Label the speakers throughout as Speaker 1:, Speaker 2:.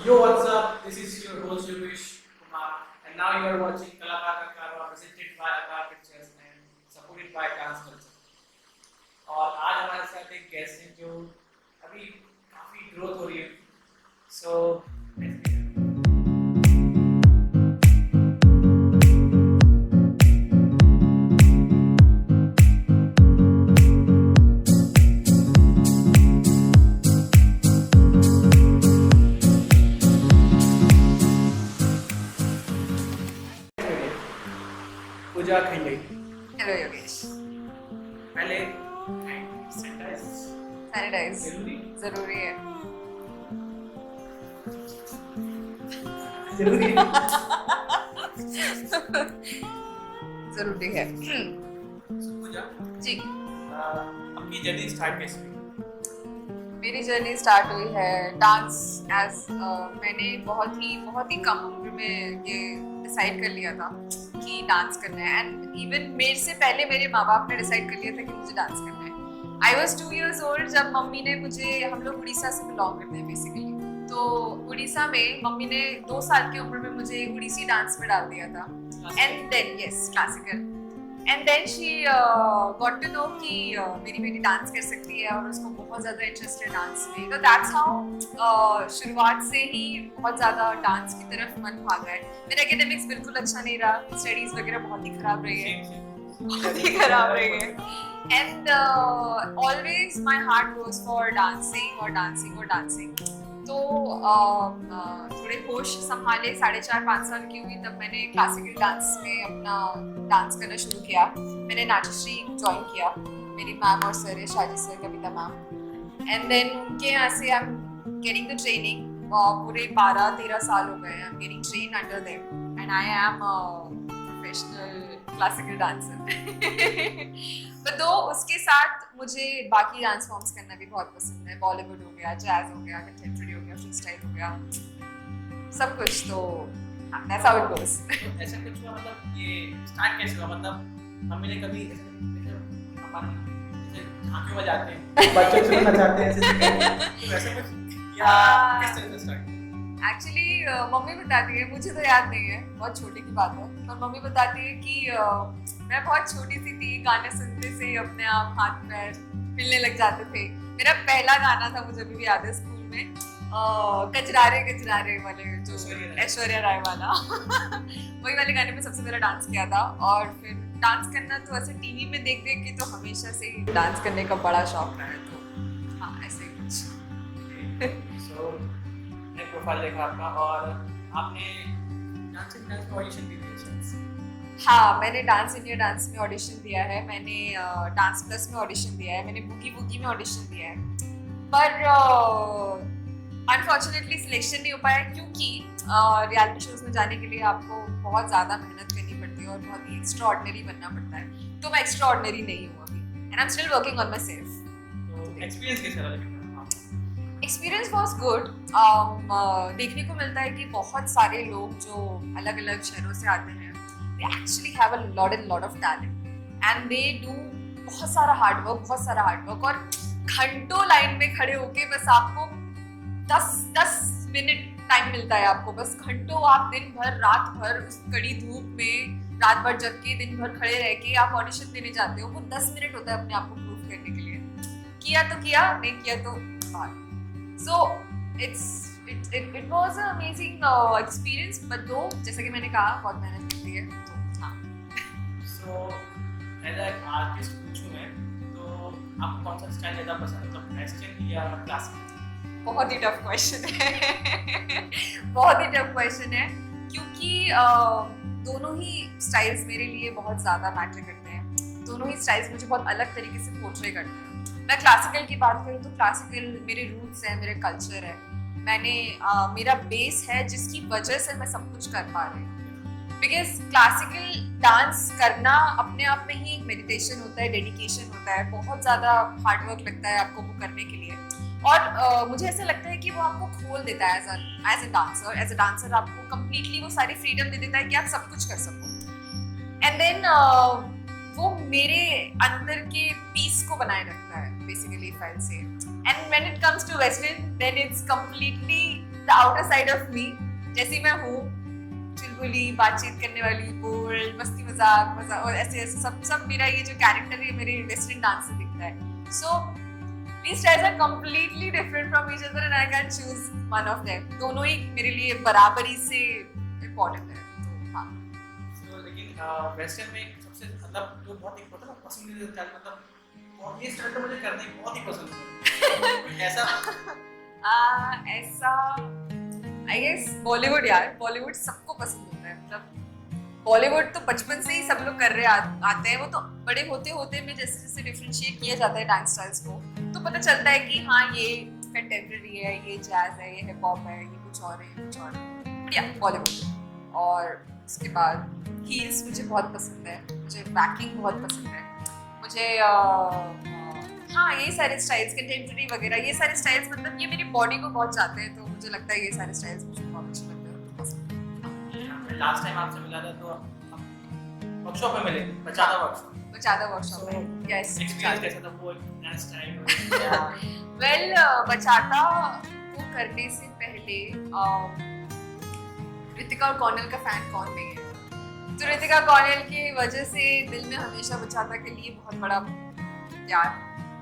Speaker 1: Yo, what's up? This is your host Yogesh Kumar, and now you are watching Kalakar Ka Karwa presented by Akar Pictures and supported by Dance Culture. और आज हमारे साथ एक guest हैं जो अभी काफी ग्रोथ हो रही है. So let's begin. पूजा खंडे.
Speaker 2: हेलो योगेश.
Speaker 1: पहले सैनिटाइज
Speaker 2: सैनिटाइज
Speaker 1: जरूरी
Speaker 2: जरूरी है.
Speaker 1: जरूरी है.
Speaker 2: जरूरी है.
Speaker 1: पूजा
Speaker 2: जी,
Speaker 1: अपनी जर्नी स्टार्ट कैसे हुई?
Speaker 2: मेरी जर्नी स्टार्ट हुई है डांस एज मैंने बहुत ही कम उम्र में ये डिसाइड कर लिया था कि डांस करना है. एंड इवन मेरे से पहले मेरे माँ बाप ने डिसाइड कर लिया था कि मुझे डांस करना है. आई वॉज 2 years old जब मम्मी ने मुझे, हम लोग उड़ीसा से बिलोंग करते हैं बेसिकली, तो उड़ीसा में मम्मी ने 2 साल की उम्र में मुझे उड़ीसी डांस में डाल दिया था. And then yes, classical. And then she got to know कि मेरी बेटी डांस कर सकती है और उसको बहुत ज़्यादा इंटरेस्ट है डांस में. तो दैट्स हाउ शुरुआत से ही बहुत ज़्यादा डांस की तरफ मन भागा है. मेरा एकेडमिक्स बिल्कुल अच्छा नहीं रहा, स्टडीज़ वगैरह बहुत ही खराब रही है, बहुत ही खराब रही है. And always my heart goes for dancing और डांसिंग और डांसिंग. तो थोड़े होश संभाले 4.5-5 साल की हुई तब मैंने क्लासिकल डांस में अपना डांस करना शुरू किया. मैंने नाट्यश्री ज्वाइन किया. मेरी मैम और सर है Shaji sir, Kavita ma'am. And then उनके यहाँ से I am getting the training. पूरे 12-13 साल हो गए. I am getting train under them and I am professional classical dancer. पर दो उसके साथ मुझे बाकी डांस फॉर्म्स करना भी बहुत पसंद है. बॉलीवुड हो गया, जैज हो गया, कंटेम्पररी हो गया, फ्री स्टाइल हो गया, सब कुछ. तो that's how it goes.
Speaker 1: ऐसा कुछ हुआ, मतलब ये स्टार्ट कैसे हुआ? मतलब मम्मी ने कभी ऐसे अपन जैसे झांकियों में जाते हैं, बच्चों से नचाते हैं, तो ऐसा कुछ या किस तरह से स्टार्ट?
Speaker 2: एक्चुअली मम्मी बताती है, मुझे तो याद नहीं है, बहुत छोटी की बात है, पर मम्मी बताती है कि मैं बहुत छोटी सी थी, गाने सुनते से अपने आप हाथ पैर हिलने लग जाते थे. मेरा पहला गाना था, मुझे अभी भी याद है, स्कूल में कजरारे कजरारे वाले, जो ऐश्वर्या राय वाला वही वाले गाने में सबसे पहले डांस किया था. और फिर डांस करना तो ऐसे टीवी में देख देख के तो हमेशा से ही डांस करने का बड़ा शौक रहा है. तो हाँ, ऐसे ही कुछ.
Speaker 1: सो मैंने प्रोफाइल देखा आपका और आपने डांसिंग डांस में ऑडिशन दी थी.
Speaker 2: हाँ, मैंने डांस इंडिया डांस में ऑडिशन दिया है. मैंने डांस प्लस में ऑडिशन दिया है. मैंने बूगी वूगी में ऑडिशन दिया है. पर अनफॉर्चुनेटली सिलेक्शन नहीं हो पाया क्योंकि रियलिटी शोज में जाने के लिए आपको बहुत ज़्यादा मेहनत करनी पड़ती है और बहुत ही एक्स्ट्रा ऑर्डिनरी बनना पड़ता है. तो मैं एक्स्ट्रा ऑर्डिनरी नहीं हूँ अभी. And I am still working on my self.
Speaker 1: तो एक्सपीरियंस कैसा रहा?
Speaker 2: Experience was good. देखने को मिलता है कि बहुत सारे लोग जो अलग अलग शहरों से आते हैं, they actually have a lot of talent and they do बहुत सारा हार्ड वर्क. और घंटों लाइन में खड़े होके बस आपको 10 मिनट टाइम मिलता है. आपको बस घंटों, आप दिन भर रात भर उस कड़ी धूप में रात भर जग के दिन भर खड़े रह के आप ऑडिशन देने जाते हो. वो 10 मिनट होता है अपने आप को प्रूव करने के लिए. किया तो किया, नहीं किया तो बात. सो it was an amazing experience. but दो, जैसा कि मैंने कहा, बहुत मेहनत करती है. तो हाँ.
Speaker 1: सो एज एन आर्टिस्ट पूछूं मैं, तो आपको कौन सा स्टाइल ज़्यादा पसंद है, मतलब वेस्टर्न या क्लासिकल?
Speaker 2: बहुत ही टफ क्वेश्चन है. बहुत ही टफ क्वेश्चन है क्योंकि दोनों ही स्टाइल्स मेरे लिए बहुत ज़्यादा मैटर करते हैं. दोनों ही स्टाइल्स मुझे बहुत अलग तरीके से पोर्ट्रे करते हैं. मैं क्लासिकल की बात करूँ तो क्लासिकल मेरे रूट्स है, मेरे कल्चर है. मैंने मेरा बेस है जिसकी वजह से मैं सब कुछ कर पा रही हूँ. बिकॉज क्लासिकल डांस करना अपने आप में ही एक मेडिटेशन होता है, डेडिकेशन होता है, बहुत ज़्यादा हार्ड वर्क लगता है आपको वो करने के लिए. और मुझे ऐसा लगता है कि वो आपको खोल देता है एज अ डांसर आपको कम्प्लीटली वो सारी फ्रीडम दे देता है कि आप सब कुछ कर सको. एंड देन वो मेरे अंदर के पीस को बनाए रखता है basically, if I say. And when it comes to western, then it's completely the outer side of me, जैसी मैं हूँ, चुलबुली, बातचीत करने वाली, बोल्ड, मस्ती मजाक और ऐसे ऐसे सब मेरा ये जो कैरेक्टर है मेरे वेस्टर्न डांस से दिखता है. सो these styles are completely different from each other and I can't choose one of them. दोनों ही मेरे लिए बराबरी से important है. तो हाँ.
Speaker 1: So, लेकिन वेस्टर्न में सबसे मतलब जो बहुत एक होता है ना पसंदीदा स्टाइल, मतलब और ये स्टाइल तो मुझे करना ही बहुत ही पसंद है. ऐसा
Speaker 2: ऐसा आई गेस बॉलीवुड यार, बॉलीवुड सबको पसंद होता है. मतलब बॉलीवुड तो बचपन से ही सब लोग कर रहे आते हैं. वो तो बड़े होते होते में जैसे जैसे डिफरेंशिएट किया जाता है डांस स्टाइल्स को, तो पता चलता है कि हाँ ये कंटेम्प्रेरी है, ये जैज है, ये हिप हॉप है, ये कुछ और है, ये कुछ और है. या बॉलीवुड. और उसके बाद हील्स मुझे बहुत पसंद है, मुझे बैकिंग बहुत पसंद है, मुझे हाँ ये सारे स्टाइल्स कंटेम्प्रेरी वगैरह, ये सारे स्टाइल्स मतलब ये मेरी बॉडी को बहुत चाहते हैं. तो मुझे लगता है ये सारे स्टाइल्स मुझे बहुत अच्छे लगते हैं, तो पसंद है.
Speaker 1: लास्ट टाइम आपसे मिला था तो वर्कशॉप में मिले, बचाता वर्कशॉप.
Speaker 2: बचाता वर्कशॉप है. यस.
Speaker 1: एक्सपीरियंस कैसा था वो नया स्टाइल?
Speaker 2: वेल बचाता को करने से पहले ऋतिका और कॉर्नेल का फैन कौन नहीं है. तो ऋतिका कॉर्नेल की वजह से दिल में हमेशा बचाता के लिए बहुत बड़ा प्यार.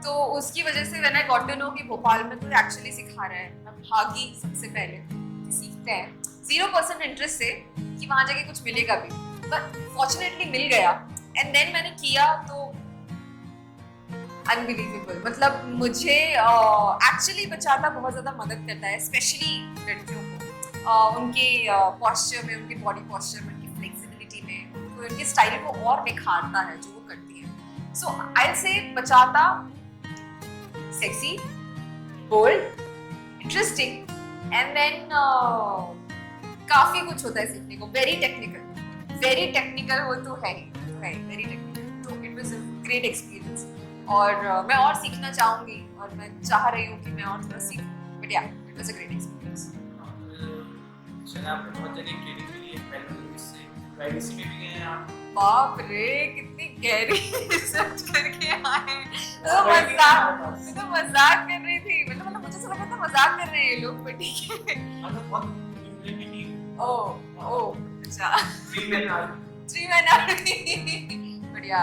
Speaker 2: तो उसकी वजह से when I got to know कि भोपाल में कोई एक्चुअली सिखा रहा है, मैं भागी सबसे पहले. सीखते हैं 0% इंटरेस्ट से कि वहां जाके कुछ मिलेगा भी, बट फॉर्चुनेटली मिल गया. एंड देन मैंने किया तो अनबिलीवेबल. मतलब मुझे एक्चुअली बचाता बहुत ज्यादा मदद करता है, स्पेशली लड़कियों को उनके पॉस्चर में, उनके बॉडी पॉस्चर में, उनकी फ्लेक्सिबिलिटी में, तो उनके स्टाइल को और निखारता है जो वो करती है. सो आई से बचाता sexy, bold, interesting and then काफी कुछ होता है सीखने को. वेरी टेक्निकल वो तो है ही, वेरी टेक्निकल. तो it was a great experience और मैं और सीखना चाहूंगी और मैं चाह रही हूँ कि मैं और थोड़ा सीखूं. बट या it was a great experience.
Speaker 1: चला आपने बहुत जगह ट्रेनिंग के लिए पहले इससे प्राइवेसी में भी गए हैं आप.
Speaker 2: बाप रे कितनी गहरी रिसर्च करके आए. तो मजाक कर रही थी. मतलब मुझे ऐसा लगा था मजाक कर रहे हैं ये लोग, बट ठीक है.
Speaker 1: मतलब बहुत
Speaker 2: ओह अच्छा.
Speaker 1: 3 men are.
Speaker 2: बढ़िया.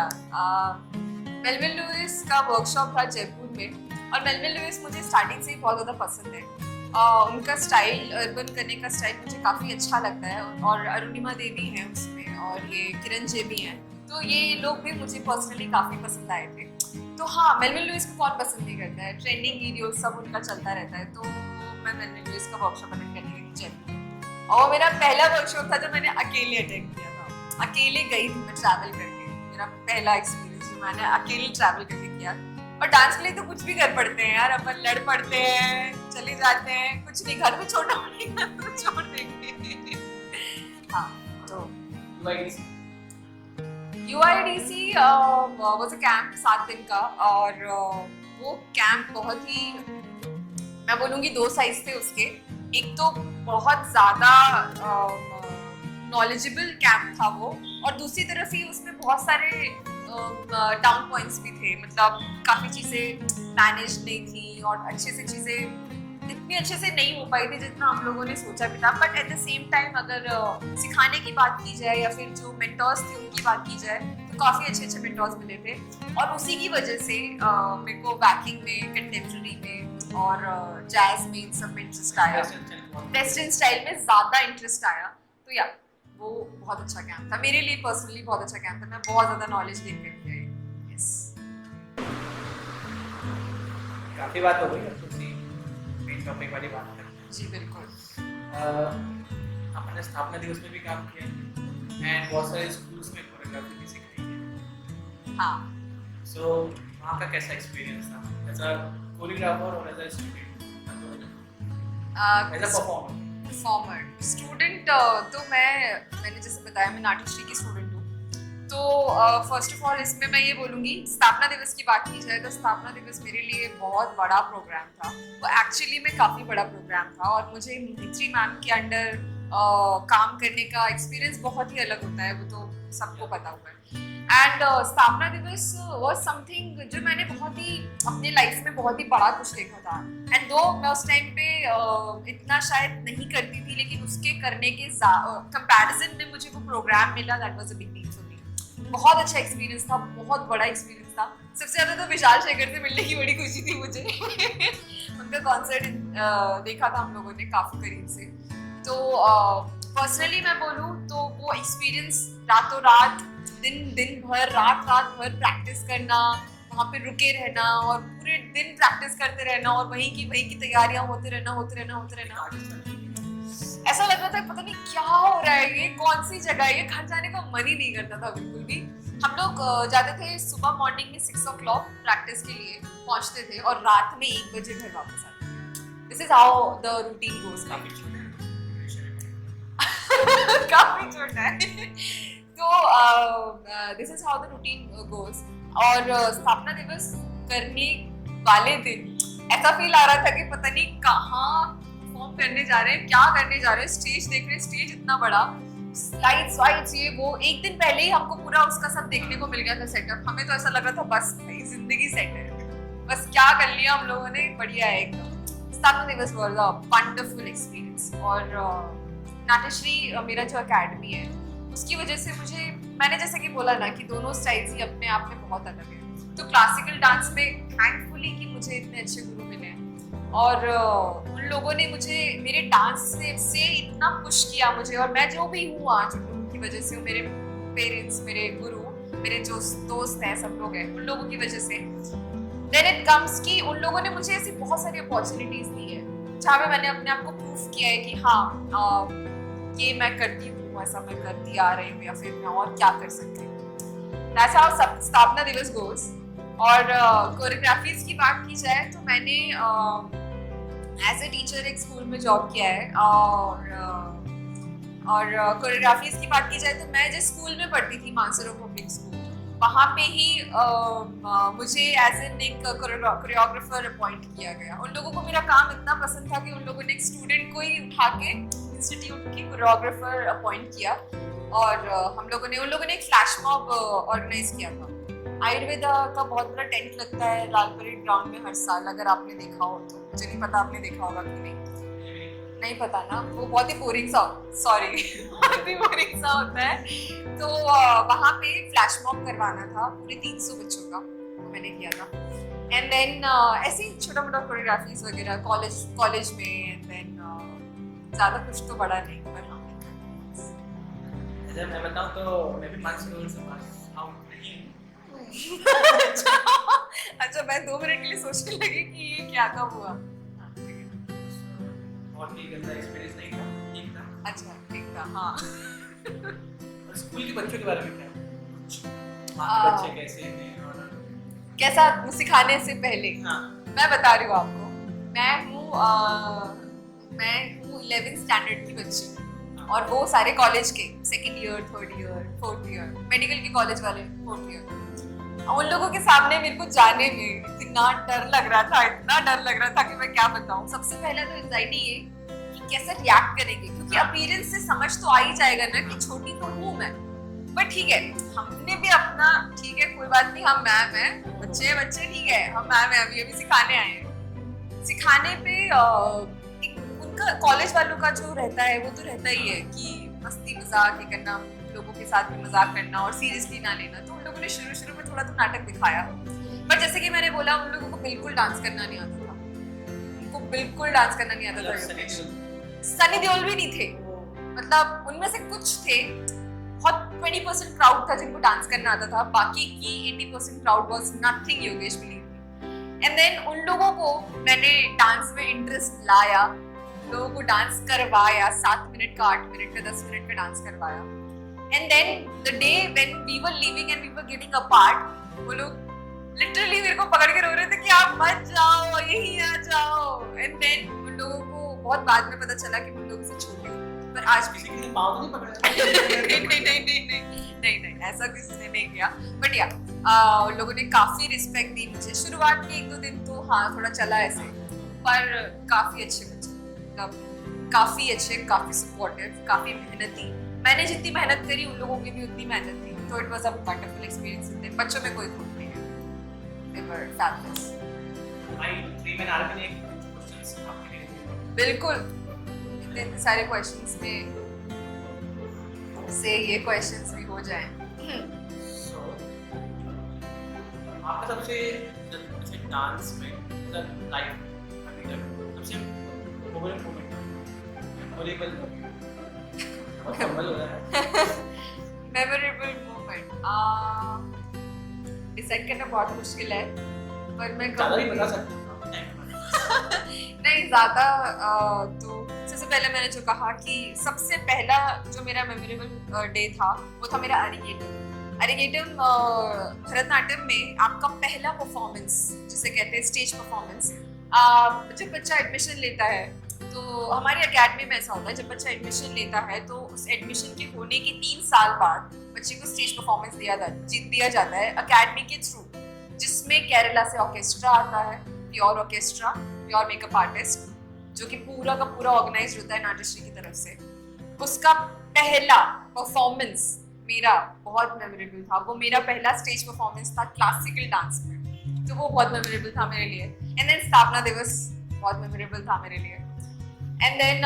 Speaker 2: मेलविन लुइस का वर्कशॉप था जयपुर में और मेलविन लुइस मुझे स्टार्टिंग से ही बहुत ज़्यादा पसंद है. उनका स्टाइल, अर्बन करने का स्टाइल मुझे काफ़ी अच्छा लगता है. और अरुणिमा देवी हैं उसमें और ये किरण जे भी हैं, तो ये लोग भी मुझे पर्सनली काफ़ी पसंद आए थे. तो हाँ, मेलविन लुइस को कौन पसंद नहीं करता है. ट्रेंडिंग वीडियो सब उनका चलता रहता है. तो मैं मेलविन लुइस का वर्कशॉप अटेंड करने गई जयपुर और मेरा पहला वर्कशॉप था जो मैंने अकेले अटेंड किया था. अकेले गई थी मैं ट्रैवल करके. मेरा पहला एक्सपीरियंस जो मैंने अकेले ट्रैवल करके किया. और डांस के लिए तो कुछ भी कर पड़ते हैं यार, अपन लड़ पड़ते हैं, चले जाते हैं, कुछ नहीं घर में छोड़ना पड़ेगा तो छोड़ देंगे. हाँ तो UIDC वाज अ कैंप 7 दिन का और वो कैंप बहुत ही, मैं बोलूँगी 2 साइज थे उसके. एक तो बहुत ज़्यादा नॉलेजेबल कैंप था वो, और दूसरी तरफ ही उसमें बहुत सारे डाउन पॉइंट्स भी थे. मतलब काफ़ी चीज़ें मैनेज नहीं थी और अच्छे से चीज़ें इतनी अच्छे से नहीं हो पाई थी जितना हम लोगों ने सोचा भी था. But at the same time अगर सिखाने की बात की जाए या फिर जो मेंटर्स थे उनकी बात की जाए तो काफ़ी अच्छे अच्छे मेंटर्स मिले थे. और उसी की वजह से मेरे को बैकिंग में, कंटेम्प्रेरी में और जैज में इन सब में इंटरेस्ट आया. वेस्टर्न स्टाइल में ज़्यादा इंटरेस्ट आया. तो या वो बहुत अच्छा कैंप था मेरे लिए, पर्सनली बहुत अच्छा कैंप था. मैं बहुत ज़्यादा नॉलेज गेन करके आई. यस.
Speaker 1: काफी बात हो गई, अब दूसरी मेन टॉपिक वाली बात करते हैं.
Speaker 2: जी बिल्कुल.
Speaker 1: आपने स्थापना दिवस में भी काम किया एंड बहुत सारे स्कूल्स में कोरियोग्राफी भी सिखाई है.
Speaker 2: हाँ.
Speaker 1: सो वहाँ का कैसा एक्सपीरियंस था एज अ कोरियोग्राफर और as a student, as a
Speaker 2: performer? Student तो मैंने जैसे बताया मैं नाट्यश्री की स्टूडेंट हूँ. तो फर्स्ट ऑफ ऑल इसमें मैं ये बोलूँगी, स्थापना दिवस की बात की जाए तो स्थापना दिवस मेरे लिए बहुत बड़ा प्रोग्राम था. वो एक्चुअली में काफ़ी बड़ा प्रोग्राम था और मुझे मित्री मैम के अंडर काम करने का एक्सपीरियंस बहुत ही अलग होता है, वो तो सबको पता हुआ है. एंड स्थापना दिवस वाज समथिंग जो मैंने बहुत ही अपने लाइफ में बहुत ही बड़ा कुछ देखा था। एंड दो मैं उस टाइम पे इतना शायद नहीं करती थी, लेकिन उसके करने के कंपैरिजन में मुझे वो प्रोग्राम मिला, that was a big deal for me. बहुत अच्छा एक्सपीरियंस था, बहुत बड़ा एक्सपीरियंस था। सबसे ज्यादा तो विशाल शेखर से मिलने की बड़ी खुशी थी मुझे। उनका कॉन्सर्ट देखा था हम लोगों ने काफी करीब से। तो पर्सनली मैं बोलूँ तो वो एक्सपीरियंस रातों रात दिन भर रात भर प्रैक्टिस करना, वहाँ पे रुके रहना और पूरे दिन प्रैक्टिस करते रहना और वहीं की तैयारियां होते रहना। ऐसा लग रहा था पता नहीं क्या हो रहा है, ये कौन सी जगह है, ये घर जाने का मन ही नहीं करता था बिल्कुल भी। हम लोग जाते थे सुबह मॉर्निंग में 6 o'clock प्रैक्टिस के लिए पहुंचते थे और रात में 1 बजे घर वापस आते थे। This is how the routine goes. काफी छोटा है। तो this is how the routine goes. और स्थापना दिवस करने वाले दिन ऐसा फील आ रहा था कि पता नहीं कहाँ परफॉर्म करने जा रहे हैं, क्या करने जा रहे हैं। स्टेज देख रहे हैं, स्टेज इतना बड़ा, स्लाइड्स वाइड्स ये वो। एक दिन पहले ही हमको पूरा उसका सब देखने को मिल गया था सेटअप। हमें तो ऐसा लग रहा था बस भाई जिंदगी सेट है, बस क्या कर लिया हम लोगों ने, बढ़िया है एकदम। स्थापना दिवस वाज अ वंडरफुल एक्सपीरियंस। और नाट्यश्री मेरा जो अकेडमी है उसकी वजह से मुझे, मैंने जैसे कि बोला ना कि दोनों स्टाइल्स ही अपने आप में बहुत अलग है। तो क्लासिकल डांस में थैंकफुली कि मुझे इतने अच्छे गुरु मिले हैं और उन लोगों ने मुझे मेरे डांस से इतना पुश किया मुझे। और मैं जो भी हूँ आज उन लोगों की वजह से, मेरे पेरेंट्स, मेरे गुरु, मेरे जो दोस्त हैं, सब लोग हैं, उन लोगों की वजह से। देन इट कम्स कि उन लोगों ने मुझे ऐसी बहुत सारी अपॉर्चुनिटीज दी है जहाँ पे मैंने अपने आप को प्रूफ किया है कि हाँ ये मैं करती हूँ, ऐसा मैं करती आ रही हूँ, या फिर मैं और क्या कर सकती हूँ। That's how स्थापना दिवस goes। और कोरियोग्राफीज की बात की जाए तो मैंने एज ए टीचर एक स्कूल में जॉब किया है। और कोरियोग्राफीज की बात की जाए तो मैं जिस स्कूल में पढ़ती थी, मानसरोवर पब्लिक स्कूल, वहाँ पे ही मुझे एज एन एक कोरियोग्राफर अपॉइंट किया गया। उन लोगों को मेरा काम इतना पसंद था कि उन लोगों ने एक स्टूडेंट को ही उठा के इंस्टीट्यूट की कोरियोग्राफर अपॉइंट किया। और उन लोगों ने एक फ्लैश मॉब ऑर्गेनाइज किया था। आयुर्वेदा का बहुत बड़ा टेंट लगता है लाल परेड ग्राउंड में हर साल, अगर आपने देखा हो तो। मुझे नहीं पता आपने देखा होगा कि नहीं पता ना, वो बहुत ही बोरिंग सा, सॉरी बहुत ही बोरिंग सा होता है। तो वहाँ पे फ्लैश मॉब करवाना था पूरे 300 बच्चों का, वो मैंने किया था। एंड देन ऐसे ही छोटा मोटा कोरियोग्राफीज वगैरह कॉलेज में। एंड देन ज़्यादा कुछ तो बड़ा नहीं, पर हाँ।
Speaker 1: मैं बताऊं तो मैं भी मानसरोवर से पास आउट नहीं हूं।
Speaker 2: अच्छा, मैं 2 मिनट के लिए सोचने लगी कि ये क्या कब हुआ।
Speaker 1: बहुत ही गंदा एक्सपीरियंस नहीं था, ठीक था।
Speaker 2: अच्छा, ठीक था, हाँ।
Speaker 1: और स्कूल के बच्चों के बारे में क्या, वहाँ के बच्चे कैसे हैं और
Speaker 2: कैसा सिखाने से पहले
Speaker 1: हाँ।
Speaker 2: मैं बता रही हूँ आपको। मैं हूँ 11th स्टैंडर्ड की बच्ची और वो सारे कॉलेज के 2nd year, 3rd year, 4th year, medical के कॉलेज वाले 4th ईयर। उन लोगों के सामने मेरे को जाने में इतना डर लग रहा था कि मैं क्या बताऊं। सबसे पहले तो एंजाइटी ये कि कैसे रिएक्ट करेंगे, क्योंकि अपीयरेंस से समझ तो आ ही जाएगा ना कि छोटी तो हूँ मैं। बट ठीक है, हमने भी अपना, ठीक है कोई बात नहीं, हम मैम है, बच्चे ठीक है, हम मैम है, अभी सिखाने आए हैं। सिखाने पे उनका कॉलेज वालों का जो रहता है वो तो रहता ही है कि मस्ती मजाक ही करना, लोगों के साथ भी मजाक करना और सीरियसली ना लेना। तो उन लोगों ने शुरू में थोड़ा तो नाटक दिखाया, बट जैसे कि मैंने बोला उन लोगों को बिल्कुल डांस करना नहीं आता था। उनको बिल्कुल डांस करना नहीं आता था। सनी देओल भी नहीं थे, मतलब उनमें से कुछ थे, बहुत 20% क्राउड था जिनको डांस करना आता था, बाकी की 80% crowd was nothing Yogesh, believe me. And then उन लोगों को मैंने डांस में इंटरेस्ट लाया, लोगों को डांस करवाया, 7 मिनट का, 8 मिनट का, 10 मिनट का डांस करवाया। And then the day when we were leaving and we were getting apart, वो लोग लिटरली मेरे को पकड़ के रो रहे थे कि आप मत जाओ, यहीं आ जाओ। एंड देन उन लोगों को बहुत बाद में पता चला कि उन लोगों से छोटे हूँ, पर आज भी
Speaker 1: किसी ने पाँव नहीं पकड़ा।
Speaker 2: नहीं, ऐसा किसी ने नहीं किया। बट या उन लोगों ने काफी रिस्पेक्ट दी मुझे। शुरुआत के 1-2 दिन तो हाँ थोड़ा चला ऐसे, पर काफी अच्छे बच्चे, काफी अच्छे, काफी सपोर्टिव, काफी मेहनती। मैंने जितनी मेहनत करी उन लोगों की भी उतनी मेहनत थी। तो it was a wonderful experience with them. बच्चों में कोई खून नहीं है, दे वर फैबुलस।
Speaker 1: भाई 3 में आर्मी ने क्वेश्चंस आपके लिए
Speaker 2: बिल्कुल, इतने सारे क्वेश्चंस में से ये क्वेश्चंस भी हो जाएं।
Speaker 1: सो आपका सबसे जैसे डांस में मतलब लाइफ अभी तक सबसे मेमोरेबल बहुत फंबल हो रहा है
Speaker 2: मेमोरेबल मोमेंट डिसाइड करना बहुत मुश्किल है, पर मैं
Speaker 1: ज़्यादा भी
Speaker 2: कहूँगी
Speaker 1: बता सकते हो आप, time बता।
Speaker 2: नहीं ज़्यादा। तो सबसे पहले मैंने जो कहा कि सबसे पहला जो मेरा मेमोरेबल डे था वो था मेरा अरिगेटम। अरिगेटम भरतनाट्यम में आपका पहला परफॉर्मेंस जिसे कहते हैं स्टेज परफॉर्मेंस, जब बच्चा एडमिशन लेता है तो हमारी एकेडमी में ऐसा होता है, जब बच्चा एडमिशन लेता है तो उस एडमिशन के होने के 3 साल बाद बच्चे को स्टेज परफॉर्मेंस दिया जाता है एकेडमी के थ्रू, जिसमें केरला से ऑर्केस्ट्रा आता है, pure orchestra, pure makeup artist, जो कि पूरा का पूरा ऑर्गेनाइज होता है नाट्यश्री की तरफ से। उसका पहला परफॉर्मेंस मेरा बहुत मेमोरेबल था। वो मेरा पहला स्टेज परफॉर्मेंस था क्लासिकल डांस में, तो वो बहुत मेमोरेबल था मेरे लिए। एंड देन स्थापना दिवस बहुत मेमोरेबल था मेरे लिए। एंड देन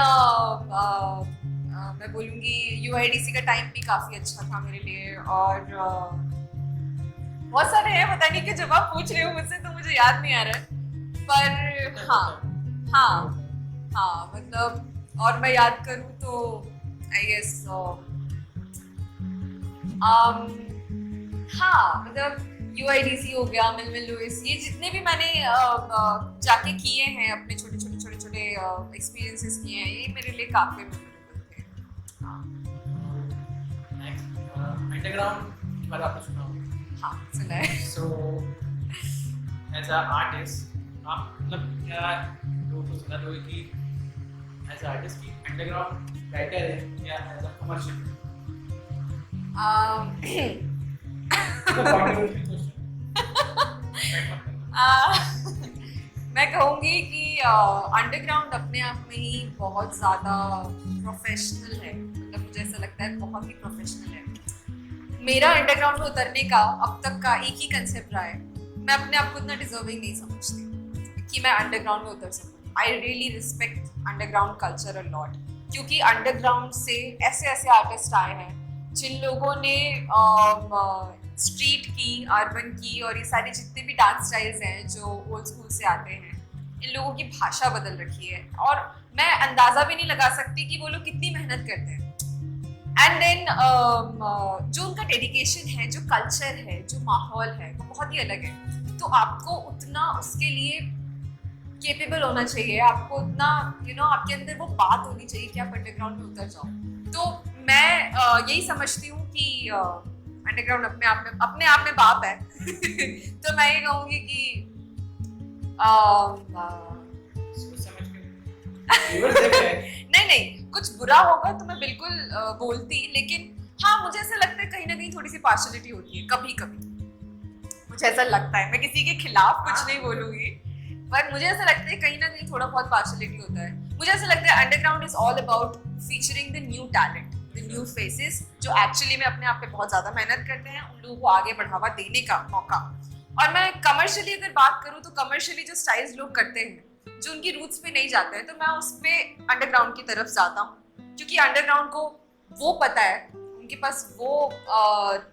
Speaker 2: मैं बोलूँगी यूआईडीसी का टाइम भी काफ़ी अच्छा था मेरे लिए। और बहुत सारे हैं, पता नहीं कि जब आप पूछ रहे हो मुझसे तो मुझे याद नहीं आ रहा है, पर हाँ मतलब और मैं याद करूँ तो आई गेस हाँ मतलब यूआईडीसी हो गया, मिलमिल लुइस, ये जितने भी मैंने जाके किए हैं, अपने छोटे छोटे एक्सपीरियंसेस किए हैं, ये मेरे लिए काफी मेमोरेबल थे।
Speaker 1: अंडरग्राउंड के बारे में आपने सुना होगा।
Speaker 2: हाँ सुना है।
Speaker 1: सो एज अ आर्टिस्ट आप मतलब क्या लोगों को सुना दो कि एज अ आर्टिस्ट की अंडरग्राउंड बेटर है या एज अ कमर्शियल?
Speaker 2: मैं कहूँगी कि अंडरग्राउंड अपने आप में ही बहुत ज़्यादा प्रोफेशनल है, मतलब मुझे ऐसा लगता है बहुत ही प्रोफेशनल है। मेरा अंडरग्राउंड में उतरने का अब तक का एक ही कंसेप्ट रहा है, मैं अपने आप को इतना डिजर्विंग नहीं समझती कि मैं अंडरग्राउंड में उतर सकूँ। I really respect underground culture a lot, क्योंकि अंडरग्राउंड से ऐसे ऐसे आर्टिस्ट आए हैं जिन लोगों ने स्ट्रीट की, अर्बन की और ये सारे जितने भी डांस स्टाइल्स हैं जो ओल्ड स्कूल से आते हैं, इन लोगों की भाषा बदल रखी है और मैं अंदाज़ा भी नहीं लगा सकती कि वो लोग कितनी मेहनत करते हैं। एंड देन जो उनका डेडिकेशन है, जो कल्चर है, जो माहौल है, वो बहुत ही अलग है। तो आपको उतना उसके लिए केपेबल होना चाहिए, आपको उतना आपके अंदर वो बात होनी चाहिए कि आप अंडरग्राउंड में उतर जाओ। तो मैं यही समझती हूँ कि अंडरग्राउंड अपने आप में बाप है। तो मैं ये कहूँगी कि नहीं कुछ बुरा होगा तो मैं बिल्कुल बोलती, लेकिन हाँ मुझे ऐसा लगता है कहीं ना कहीं थोड़ी सी पार्शलिटी होती है कभी कभी, मुझे ऐसा लगता है। मैं किसी के खिलाफ कुछ नहीं बोलूंगी, पर मुझे ऐसा लगता है कहीं ना कहीं थोड़ा बहुत पार्शलिटी होता है। मुझे ऐसा लगता है underground is all about featuring the new talent, the new faces जो एक्चुअली में अपने आप पे बहुत ज्यादा मेहनत करते हैं, उन लोगों को आगे बढ़ावा देने का मौका। और मैं कमर्शियली अगर बात करूँ तो कमर्शियली जो स्टाइल्स लोग करते हैं जो उनकी रूट्स पे नहीं जाते हैं, तो मैं उस पे अंडरग्राउंड की तरफ जाता हूँ, क्योंकि अंडरग्राउंड को वो पता है, उनके पास वो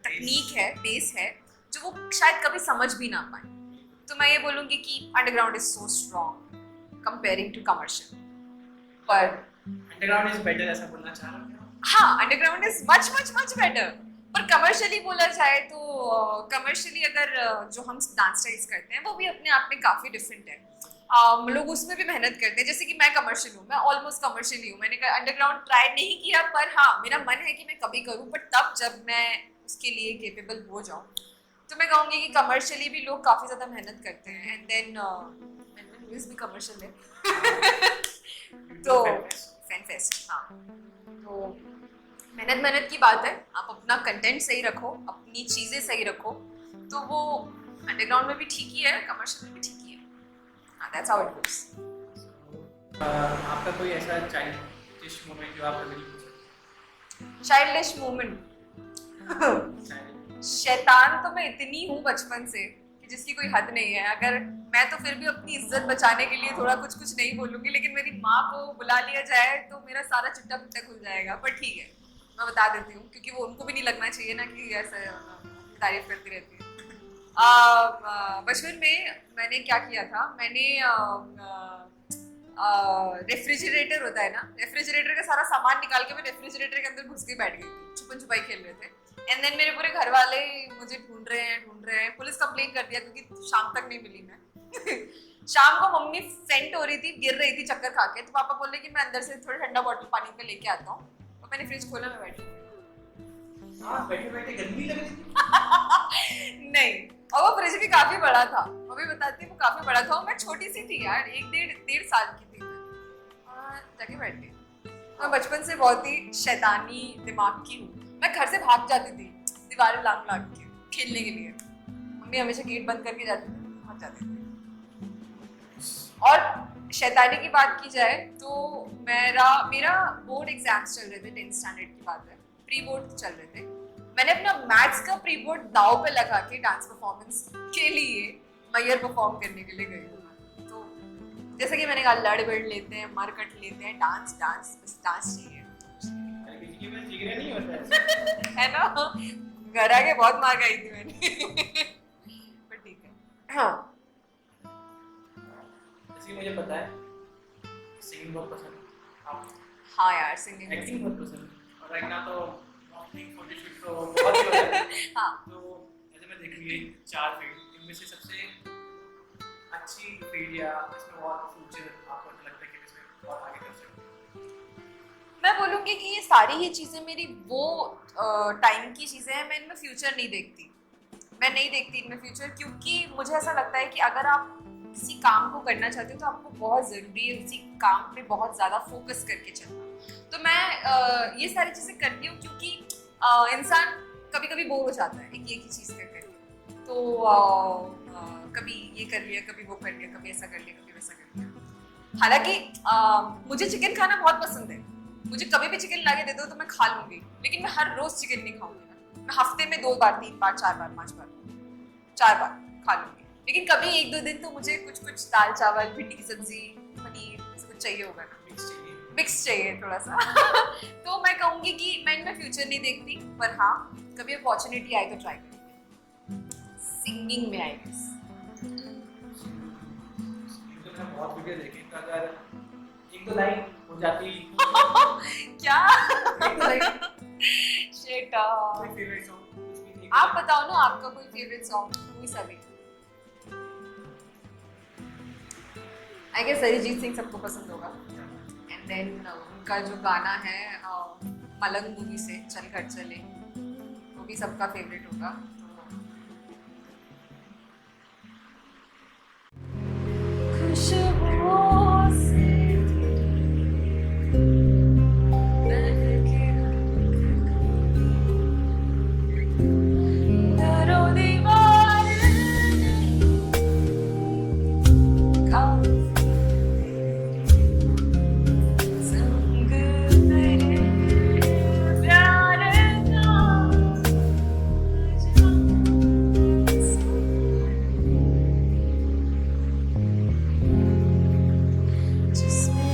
Speaker 2: तकनीक है, बेस है, जो वो शायद कभी समझ भी ना पाए। तो मैं ये बोलूँगी कि underground is so strong comparing to commercial. पर
Speaker 1: अंडरग्राउंड इज बेटर ऐसा बोलना चाह रहा हूँ।
Speaker 2: हाँ underground is much much much better. पर कमर्शियली बोला जाए तो कमर्शियली अगर जो हम डांस स्टाइल्स करते हैं वो भी अपने आप में काफ़ी डिफरेंट है। लोग उसमें भी मेहनत करते हैं, जैसे कि मैं कमर्शियल हूँ, मैं ऑलमोस्ट कमर्शियल ही हूँ। मैंने अंडरग्राउंड ट्राई नहीं किया, पर हाँ मेरा मन है कि मैं कभी करूँ, बट तब जब मैं उसके लिए केपेबल हो जाऊँ। तो मैं कहूँगी कि कमर्शियली भी लोग काफ़ी ज़्यादा मेहनत करते हैं। एंड देन लुइस भी कमर्शियल है। तो फैनफेस्ट, हाँ तो मेहनत की बात है। आप अपना कंटेंट सही रखो, अपनी चीज़ें सही रखो, तो वो अंडरग्राउंड में भी ठीक ही है, कमर्शियल में भी ठीक ही है। हाँ दैट्स हाउ इट गोस।
Speaker 1: आपका कोई ऐसा चाइल्डिश मोमेंट जो आप रिवील कर सकते
Speaker 2: चाइल्डिश मोमेंट
Speaker 1: हैं?
Speaker 2: शैतान तो मैं इतनी हूँ बचपन से कि जिसकी कोई हद नहीं है। अगर मैं तो फिर भी अपनी इज्जत बचाने के लिए थोड़ा कुछ कुछ नहीं बोलूंगी, लेकिन मेरी माँ को बुला लिया जाए तो मेरा सारा चिट्टा पिट्टा खुल जाएगा। पर ठीक है, मैं बता देती हूँ क्योंकि वो उनको भी नहीं लगना चाहिए ना कि ऐसा तारीफ करती रहती है। बचपन में मैंने क्या किया था, मैंने रेफ्रिजरेटर होता है ना, रेफ्रिजरेटर का सारा सामान निकाल के मैं रेफ्रिजरेटर के अंदर घुस के बैठ गई थी। छुपन छुपाई खेल रहे थे। एंड देन मेरे पूरे घर वाले मुझे ढूंढ रहे हैं। पुलिस कंप्लेन कर दिया क्योंकि शाम तक नहीं मिली मैं। शाम को मम्मी फेंट हो रही थी, गिर रही थी चक्कर खा के, तो पापा बोले कि मैं अंदर से थोड़ा ठंडा बॉटल पानी में लेके आता हूँ। तो मैंने फ्रिज खोला, मैं बैठी
Speaker 1: बैठे बैठे गर्मी लग रही थी।
Speaker 2: नहीं, और वो फ्रिज भी काफी बड़ा था। मम्मी बताती है वो काफी बड़ा था। मैं छोटी सी थी यार, एक डेढ़ साल की थी मैं। जाके बैठ गई। मैं बचपन से बहुत ही शैतानी दिमाग की हूँ। मैं घर से भाग जाती थी दीवारें लांग के खेलने के लिए। मम्मी हमेशा गेट बंद करके जाती थी, भाग जाती थी। और शैतानी की बात की जाए तो मेरा बोर्ड एग्जाम्स चल रहे थे, 10th स्टैंडर्ड की बात है, प्री बोर्ड चल रहे थे। मैंने अपना मैथ्स का प्री बोर्ड दाव पे लगा के डांस परफॉर्मेंस के लिए मैयर परफॉर्म करने के लिए गई हूँ। तो जैसे कि मैंने कहा, लड़ बड़ लेते हैं, मर कट लेते हैं, डांस बस डांस चाहिए।
Speaker 1: नहीं होता
Speaker 2: है ना, घर आके बहुत मार खाई थी मैंने। पर ठीक है। हाँ,
Speaker 1: जैसे मुझे पता है सिंगिंग बहुत पसंद है आपको।
Speaker 2: हाँ यार, सिंगिंग
Speaker 1: एक्टिंग बहुत पसंद है। और राइट नाउ तो मॉडलिंग फोटोशूट तो बहुत ही हो रहा है।
Speaker 2: हाँ,
Speaker 1: तो ऐसे मैं देख रही 4 फील्ड, इनमें से सबसे अच्छी फील्ड या इसमें और फ्यूचर आपको लगता है कि इसमें और आगे कर सकते हो?
Speaker 2: मैं बोलूँगी कि ये सारी ही चीज़ें मेरी वो टाइम की चीज़ें हैं। मैं इनमें फ्यूचर नहीं देखती। मैं नहीं देखती इनमें फ्यूचर, क्योंकि मुझे ऐसा लगता है कि अगर आप किसी काम को करना चाहते हो तो आपको बहुत ज़रूरी है उसी काम पे बहुत ज़्यादा फोकस करके चलना। तो मैं ये सारी चीज़ें करती हूँ क्योंकि इंसान कभी कभी बोर हो जाता है एक ही चीज़ कर करके। तो कभी ये कर लिया, कभी वो कर लिया, कभी ऐसा कर लिया, कभी वैसा कर लिया। हालांकि मुझे चिकन खाना बहुत पसंद है। मुझे कभी भी चिकन लाके दे दो तो मैं खा लूंगी, लेकिन मैं हर रोज चिकन नहीं खाऊंगी ना। मैं हफ्ते में 2 बार, 3 बार, 4 बार, 5 बार, 4 बार खा लूंगी। लेकिन कभी 1-2 दिन तो मुझे कुछ दाल चावल, भिंडी की सब्जी, पनीर कुछ चाहिए होगा ना, मिक्स चाहिए थोड़ा सा। तो मैं कहूंगी कि मैं इनमें फ्यूचर नहीं देखती, पर हाँ कभी अपॉर्चुनिटी आए तो ट्राई करेंगे सिंगिंग में, आई गेस।
Speaker 1: तो मैंने बहुत वीडियो देखे, तो अगर 1-2 लाइन हो जाती
Speaker 2: क्या?
Speaker 1: एक दो लाइन
Speaker 2: शिट।
Speaker 1: कोई फेवरेट सॉन्ग
Speaker 2: आप बताओ ना, आपका कोई फेवरेट सॉन्ग? कोई सा भी। आई गेस अरिजीत सिंह सबको पसंद होगा। एंड देन उनका जो गाना है मलंग मूवी से, चल घर चले, वो भी सबका फेवरेट होगा। खुशबुओं से दरो दीवार संग तेरे प्यार का जिसमें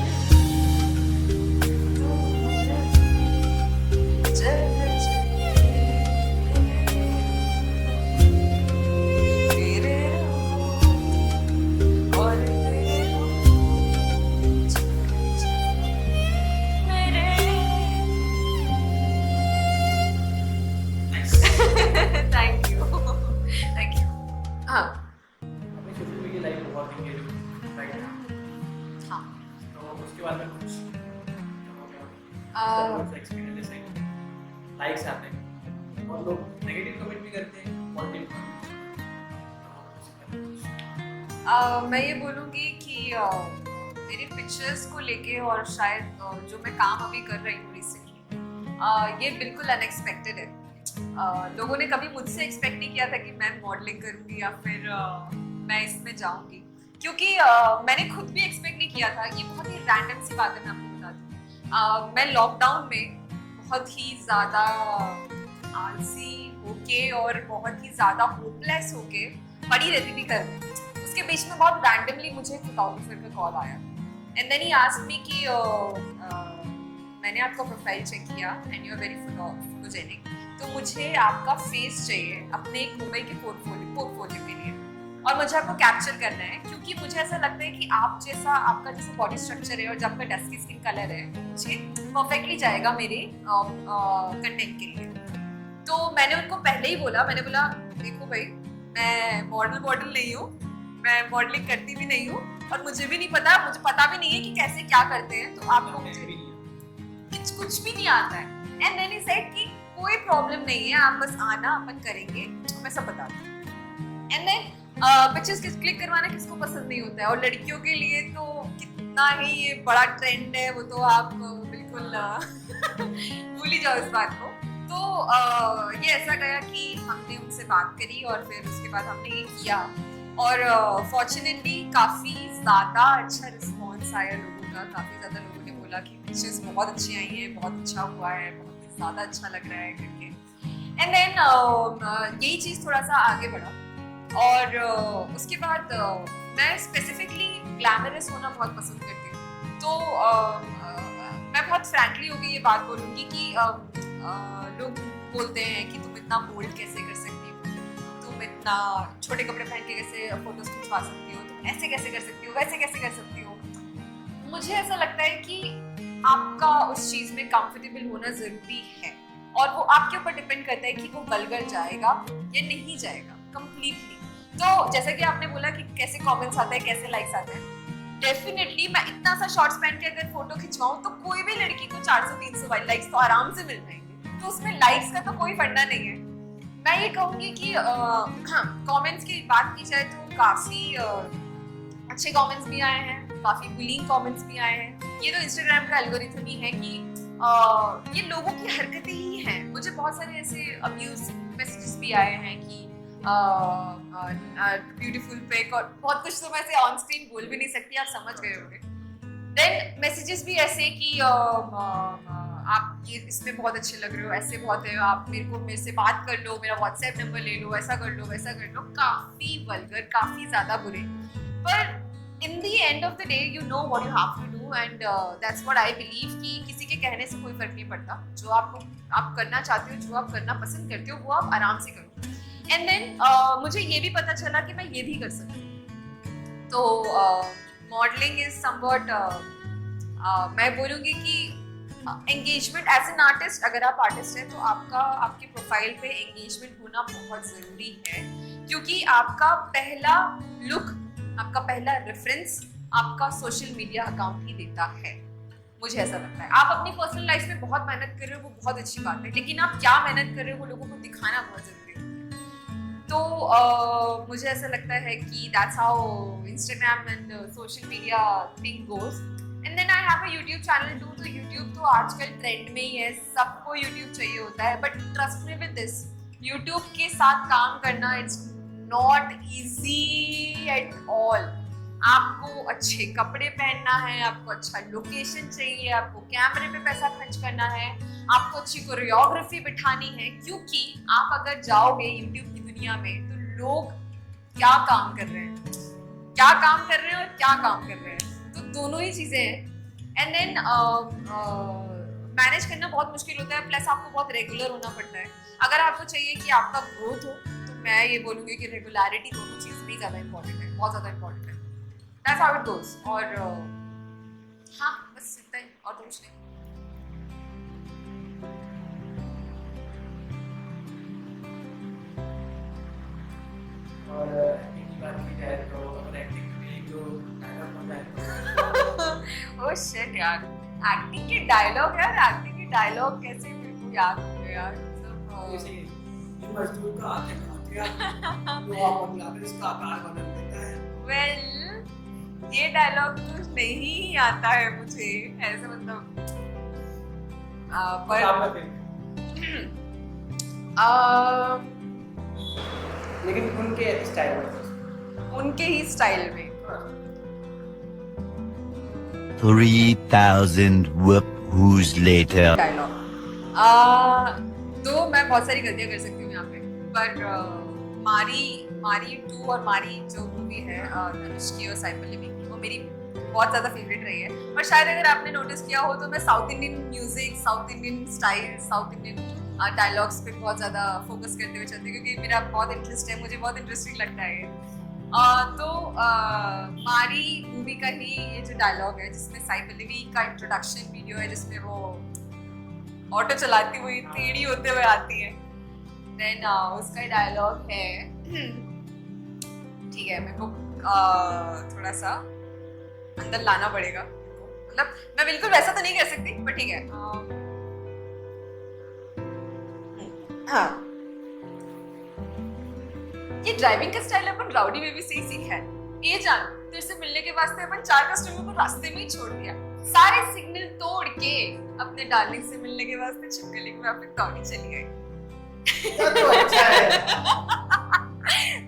Speaker 2: थैंक यू, थैंक यू। हाँ
Speaker 1: अभी शुरू में ये लाइफ बहुत ही राइट ना,
Speaker 2: हाँ,
Speaker 1: तो उसके बाद में कुछ एक्सपीरियंस जैसे लाइक्स आते हैं और लोग नेगेटिव कमेंट भी करते हैं, पॉजिटिव
Speaker 2: मैं ये बोलूँगी कि मेरे पिक्चर्स को लेके और शायद जो मैं काम अभी कर रही हूँ रिसेंटली, ये बिल्कुल अनएक्सपेक्टेड है। लोगों ने कभी मुझसे एक्सपेक्ट नहीं किया था कि मैं मॉडलिंग करूँगी या फिर मैं इसमें जाऊँगी, क्योंकि मैंने खुद भी एक्सपेक्ट नहीं किया था। ये बहुत ही रैंडम सी बात है, मैं आपको बताती हूँ। मैं लॉकडाउन में बहुत ही ज़्यादा आलसी होके और बहुत ही ज़्यादा होपलेस होके पड़ी रहती थी घर में। उसके बीच में बहुत रैंडमली मुझे फोटोग्राफर का कॉल आया and then he asked me कि मैंने आपका प्रोफाइल चेक किया and you are very photogenic, तो मुझे आपका फेस चाहिए अपने एक मुंबई के पोर्टफोलियो के लिए और मुझे आपको कैप्चर करना है क्योंकि मुझे ऐसा लगता है कि आप जैसा आपका जैसा बॉडी स्ट्रक्चर है और जो आपका डस्की स्किन कलर है मुझे परफेक्टली जाएगा मेरे कंटेंट के लिए। तो मैंने उनको पहले ही बोला, मैंने बोला देखो भाई मैं मॉडल नहीं हूँ, मैं मॉडलिंग करती भी नहीं हूँ और मुझे भी नहीं पता, मुझे पता भी नहीं है कि कैसे क्या करते हैं, तो आप लोग मुझे कुछ भी नहीं आता है। एंड देन ही सेड कि कोई प्रॉब्लम नहीं है, आप बस आना, अपन करेंगे, मैं सब बता दूँ। एंड देन पिक्चर्स क्लिक करवाना किसको पसंद नहीं होता है और लड़कियों के लिए तो कितना ही ये बड़ा ट्रेंड है, वो तो आप बिल्कुल भूल ही जाओ इस बात को। तो ये ऐसा गया कि हमने उनसे बात करी और फिर उसके बाद हमने ये किया और फॉर्चुनेटली काफ़ी ज़्यादा अच्छा रिस्पॉन्स आया लोगों का। काफ़ी ज़्यादा लोगों ने बोला कि पिक्चर्स बहुत अच्छी आई हैं, बहुत अच्छा हुआ है, बहुत ही ज़्यादा अच्छा लग रहा है करके। एंड देन यही चीज़ थोड़ा सा आगे बढ़ा और उसके बाद मैं स्पेसिफिकली ग्लैमरस होना बहुत पसंद करती हूँ। तो मैं बहुत फ्रैंकली होकर ये बात बोलूँगी कि लोग बोलते हैं कि तुम इतना बोल्ड कैसे कर सकती हो, तुम इतना छोटे कपड़े पहन के कैसे फोटोज खिंचवा सकती हो, तुम ऐसे कैसे कर सकती हो, वैसे कैसे कर सकती हो। मुझे ऐसा लगता है कि आपका उस चीज़ में कंफर्टेबल होना ज़रूरी है और वो आपके ऊपर डिपेंड करता है कि वो गलगल जाएगा या नहीं जाएगा कंप्लीटली। तो जैसा कि आपने बोला कि कैसे कमेंट्स आते हैं, कैसे लाइक्स आते हैं, डेफिनेटली मैं इतना सा शॉर्ट्स पहन के अगर फोटो खिंचवाऊं तो कोई भी लड़की को 400-300 लाइक्स तो आराम से मिल जाएंगे। तो उसमें लाइक्स का तो कोई फंडा नहीं है। मैं ये कहूँगी कि कमेंट्स की बात की जाए तो काफ़ी अच्छे कमेंट्स भी आए हैं, काफ़ी बुलिंग कमेंट्स भी आए हैं। ये तो इंस्टाग्राम का एल्गोरिथम ही है कि ये लोगों की हरकतें ही हैं। मुझे बहुत सारे ऐसे अब्यूज मैसेजेस भी आए हैं कि ब्यूटीफुल पिक और बहुत कुछ तो मैं ऐसे ऑन स्क्रीन बोल भी नहीं सकती, आप समझ गए होंगे। देन मैसेजेस भी ऐसे कि आप ये इसमें बहुत अच्छे लग रहे हो, ऐसे बहुत है, आप मेरे से बात कर लो, मेरा व्हाट्सएप नंबर ले लो, ऐसा कर लो, वैसा कर लो। काफ़ी वल्गर, काफ़ी ज़्यादा बुरे, पर in the end of the day you know what you have to do and that's what I believe कि किसी के कहने से कोई फर्क नहीं पड़ता। जो आप करना चाहते हो, जो आप करना पसंद करते हो, वो आप आराम से करो। एंड देन मुझे ये भी पता चला कि मैं ये भी कर सकती हूँ। तो मॉडलिंग इज समवट मैं बोलूँगी कि एंगेजमेंट एज एन आर्टिस्ट, अगर आप आर्टिस्ट हैं तो आपके प्रोफाइल पे एंगेजमेंट होना बहुत ज़रूरी है क्योंकि आपका पहला लुक, आपका पहला रेफरेंस आपका सोशल मीडिया अकाउंट ही देता है। मुझे ऐसा लगता है आप अपनी पर्सनल लाइफ में बहुत मेहनत कर रहे हो, वो बहुत अच्छी बात है, लेकिन आप क्या मेहनत कर रहे हो वो लोगों को दिखाना बहुत ज़रूरी है। तो मुझे ऐसा लगता है कि that's how Instagram and social media thing goes. And then I have a YouTube channel too. तो यूट्यूब तो आजकल ट्रेंड में ही है, सबको यूट्यूब चाहिए होता है, but trust me with this, YouTube के साथ काम करना it's not easy at all. आपको अच्छे कपड़े पहनना है, आपको अच्छा लोकेशन चाहिए, आपको कैमरे पे पैसा खर्च करना है, आपको अच्छी कोरियोग्राफी बिठानी है, क्योंकि आप अगर जाओगे यूट्यूब की दुनिया में तो लोग क्या काम कर रहे हैं, क्या काम कर रहे हैं और क्या काम कर रहे हैं, तो दोनों ही चीज़ें हैं। एंड देन मैनेज करना बहुत मुश्किल होता है, प्लस आपको बहुत रेगुलर होना पड़ता है। अगर आपको चाहिए कि आपका ग्रोथ हो तो मैं ये बोलूँगी कि रेगुलरिटी दोनों चीज़ भी ज़्यादा इंपॉर्टेंट है, बहुत ज़्यादा इंपॉर्टेंट है। That's how it goes. और हाँ बस इतना ही, और तो कुछ नहीं।
Speaker 1: और एक्टिंग की बात की जाए तो अगर एक्टिंग में जो डायलॉग होता है
Speaker 2: ओह शिट यार, एक्टिंग के डायलॉग यार, एक्टिंग के डायलॉग कैसे मेरे को याद हो गए यार,
Speaker 1: जैसे ये मजदूर का आते तो आप बंगलादेश का आकार बदल देता है।
Speaker 2: वेल ये डायलॉग तो नहीं आता है मुझे ऐसे, मतलब पर
Speaker 1: लेकिन उनके
Speaker 2: ही स्टाइल में
Speaker 3: 3,000 whoos later.
Speaker 2: डायलॉग तो मैं बहुत सारी गलतियां कर सकती हूँ यहाँ पे। पर मारी मारी 2 और मारी जो मूवी है धनुष की और साई पल्लवी की, वो मेरी बहुत ज़्यादा फेवरेट रही है। और शायद अगर आपने नोटिस किया हो तो मैं south Indian music, south Indian style, south Indian dialogues पे बहुत ज़्यादा फोकस करते हुए चलती हूँ, क्योंकि मेरा बहुत इंटरेस्ट है, मुझे बहुत इंटरेस्टिंग लगता है ये। तो मारी मूवी का ही ये जो डायलॉग है जिसमें साई पल्लवी का इंट्रोडक्शन वीडियो है, जिसमें वो ऑटो चलाती हुई टेढ़ी होते हुए आती है, देन उसका डायलॉग है, ठीक है, मेरे को थोड़ा सा अंदर लाना पड़ेगा, मतलब मैं बिल्कुल वैसा तो नहीं कर सकती, पर ठीक है। हाँ, ये ड्राइविंग का स्टाइल अपन राउडी बेबी से ही सीखा है। ये जान, तेरे से मिलने के वास्ते अपन 4 कस्टमर को रास्ते में ही छोड़ दिया, सारे सिग्नल तोड़ के अपने डार्लिंग से मिलने के वास्ते छिपकली को यहाँ पे दौड़ी चली गई।
Speaker 1: तो अच्छा है।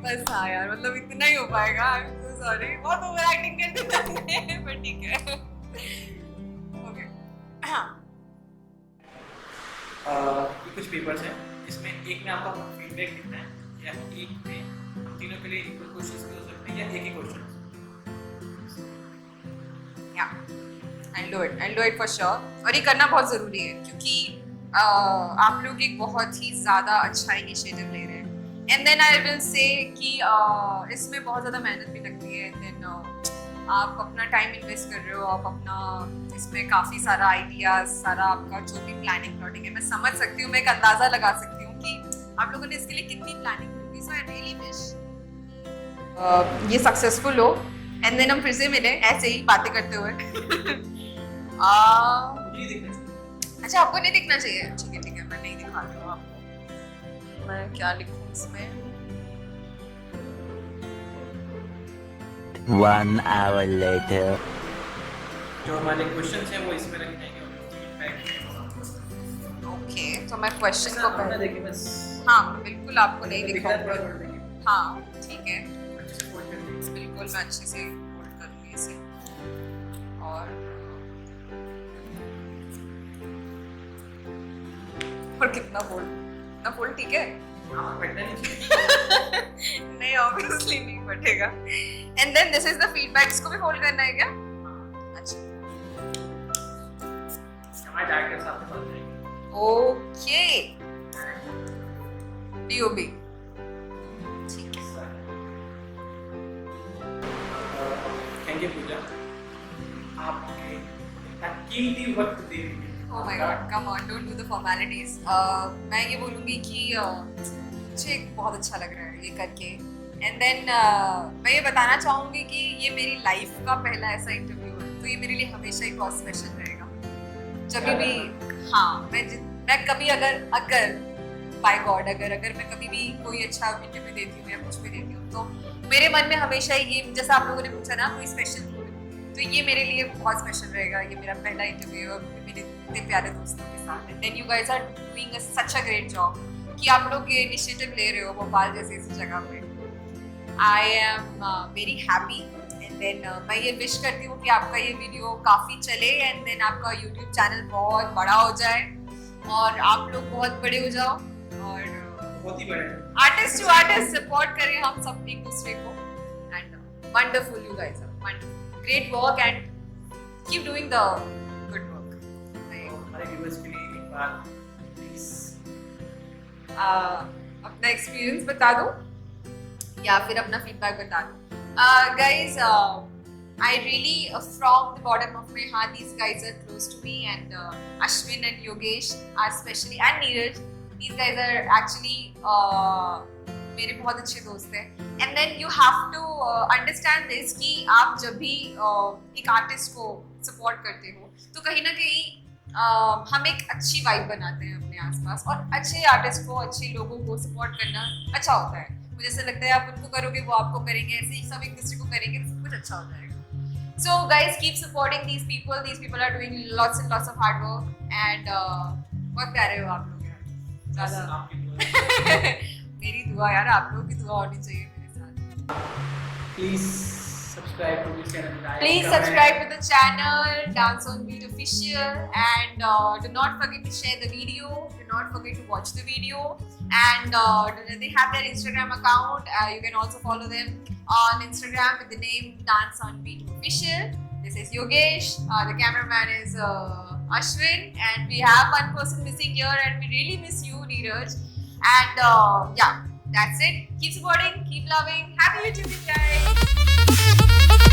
Speaker 2: बस हाँ यार, मतलब इतना ही हो पाएगा। आई एम सो सॉरी, बहुत ओवर एक्टिंग कर दी मैंने, पर ठीक है। ओके, हाँ,
Speaker 1: कुछ पेपर्स हैं जिसमें एक में आपको फीडबैक लिखना है, या एक में हम तीनों के लिए इक्वल क्वेश्चंस भी हो सकते हैं, या एक ही क्वेश्चन।
Speaker 2: या I'll do it for sure। और ये करना बहुत ज़रूरी है, क्योंकि आप लोग एक बहुत ही ज़्यादा अच्छा इनिशिएटिव ले रहे हैं। And then I will say कि इसमें बहुत ज़्यादा मेहनत भी लगती है, एंड देन आप अपना टाइम इन्वेस्ट कर रहे हो, आप अपना इसमें काफ़ी सारा आइडियाज़, सारा आपका जो भी प्लानिंग प्लॉटिंग है, मैं समझ सकती हूँ, मैं एक अंदाज़ा लगा सकती हूँ कि आप लोगों ने इसके लिए कितनी प्लानिंग की। सो आई रियली विश ये सक्सेसफुल हो, एंड देन हम फिर से मिले ऐसे ही बातें करते हुए।
Speaker 1: मुझे दिखना चाहिए।
Speaker 2: अच्छा, आपको नहीं दिखना चाहिए, ठीक है, मैं नहीं दिखा रही हूँ आपको। मैं क्या लिखूँ इसमें?
Speaker 3: 1 hour later.
Speaker 1: जो हमारे क्वेश्चंस हैं वो इसमें रखने हैं,
Speaker 2: ओके, तो मैं क्वेश्चन को
Speaker 1: हमने देखे बस।
Speaker 2: हाँ, बिल्कुल आपको नहीं
Speaker 1: दिखा
Speaker 2: दिखाऊंगा।
Speaker 1: छोड़ देंगे,
Speaker 2: हाँ, ठीक है,
Speaker 1: अच्छे से फोल्ड कर देंगे।
Speaker 2: बिल्कुल मैं अच्छे से होल्ड करूँगी इसे। और कितना फोल्ड ठीक है?
Speaker 1: हाँ, बैठना नहीं चाहिए।
Speaker 2: नहीं, ऑब्वियसली नहीं बैठेगा। And then this is the feedback, इसको भी फोल्ड करना है क्या? अच्छा,
Speaker 1: हमारे डायरेक्टर साहब के पास जाएंगे।
Speaker 2: ओके, डीओबी, ठीक है।
Speaker 1: थैंक यू पूजा, आपके इतना कीमती वक्त देने के लिए।
Speaker 2: Oh my God, come on, don't do the formalities. मैं ये बोलूँगी कि मुझे बहुत अच्छा लग रहा है ये करके। एंड देन मैं ये बताना चाहूँगी कि ये मेरी लाइफ का पहला ऐसा इंटरव्यू है, तो ये मेरे लिए हमेशा ही बहुत स्पेशल रहेगा। जब भी, हाँ, मैं कभी अगर बाय गॉड अगर मैं कभी भी कोई अच्छा इंटरव्यू देती हूँ या कुछ भी देती हूँ, तो मेरे मन में हमेशा ये, जैसा आप लोगों ने पूछा ना, कोई स्पेशल, तो ये मेरे लिए बहुत स्पेशल रहेगा। ये मेरा पहला इंटरव्यू है मेरे इतने प्यारे दोस्तों के साथ। And then you guys are doing such a great job कि आप लोग ये इनिशिएटिव ले रहे हो भोपाल जैसी इस जगह पे। I am very happy. And then मैं ये विश करती हूँ कि आपका ये वीडियो काफ़ी चले, एंड देन आपका यूट्यूब चैनल बहुत बड़ा हो जाए और आप लोग बहुत बड़े हो जाओ, और
Speaker 1: बहुत ही बड़े
Speaker 2: आर्टिस्ट टू आर्टिस्ट सपोर्ट करें हम सब एक दूसरे को। And wonderful, you guys are wonderful, great work and keep doing the good work.
Speaker 1: हमारे व्यूअर्स के लिए एक बार प्लीज
Speaker 2: अपना एक्सपीरियंस बता दो या फिर अपना फीडबैक बता दो। Guys, I really from the bottom of my heart, these guys are close to me, and Ashwin and Yogesh are especially, and Neeraj, these guys are actually मेरे बहुत अच्छे दोस्त हैं। And then you have to understand this कि आप जब भी एक आर्टिस्ट को सपोर्ट करते हो तो कहीं ना कहीं हम एक अच्छी वाइब बनाते हैं अपने आसपास, और अच्छे आर्टिस्ट को, अच्छे लोगों को सपोर्ट करना अच्छा होता है। मुझे ऐसा लगता है आप उनको करोगे वो आपको करेंगे, ऐसे ही सब एक दूसरे को करेंगे तो सब कुछ अच्छा हो जाएगा। So guys keep supporting these people are doing lots and lots of hard work, and बहुत प्यारे हो आप लोग यार।
Speaker 1: ज़्यादा आपकी दुआ
Speaker 2: मेरी दुआ यार, आप लोगों की दुआ होनी चाहिए मेरे साथ।
Speaker 1: Please subscribe to this channel,
Speaker 2: please subscribe to the channel Dance on Beat Official, and do not forget to share the video, do not forget to watch the video. And they have their Instagram account. You can also follow them on Instagram with the name Dance on Beat Official. This is Yogesh. The cameraman is Ashwin, and we have one person missing here, and we really miss you, Neeraj. And yeah, that's it. Keep supporting, keep loving. Happy YouTube, guys.